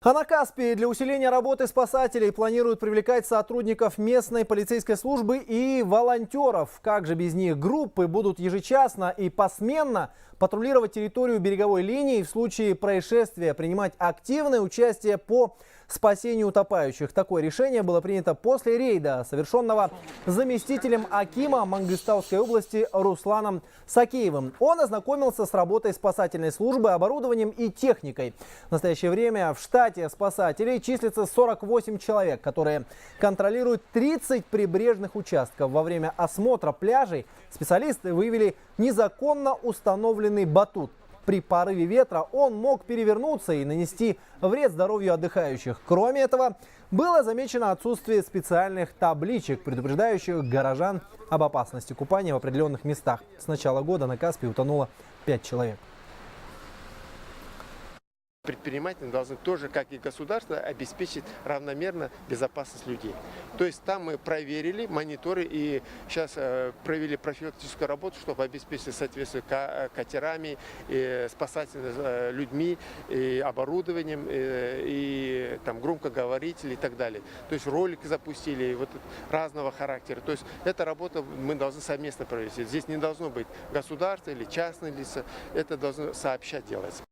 А на Каспии для усиления работы спасателей планируют привлекать сотрудников местной полицейской службы и волонтеров. Как же без них? Группы будут ежечасно и посменно патрулировать территорию береговой линии и в случае происшествия принимать активное участие по спасению утопающих. Такое решение было принято после рейда, совершенного заместителем акима Мангыстауской области Русланом Сакеевым. Он ознакомился с работой спасательной службы, оборудованием и техникой. В настоящее время в штате спасателей числится 48 человек, которые контролируют 30 прибрежных участков. Во время осмотра пляжей специалисты выявили незаконно установленный батут. При порыве ветра он мог перевернуться и нанести вред здоровью отдыхающих. Кроме этого, было замечено отсутствие специальных табличек, предупреждающих горожан об опасности купания в определенных местах. С начала года на Каспии утонуло 5 человек. Предприниматели должны тоже, как и государство, обеспечить равномерно безопасность людей. То есть там мы проверили мониторы и сейчас провели профилактическую работу, чтобы обеспечить соответствие катерами, и спасательными людьми, и оборудованием, и там громкоговорители и так далее. То есть ролики запустили вот разного характера. То есть эта работа мы должны совместно провести. Здесь не должно быть государство или частные лица, это должно сообща делаться.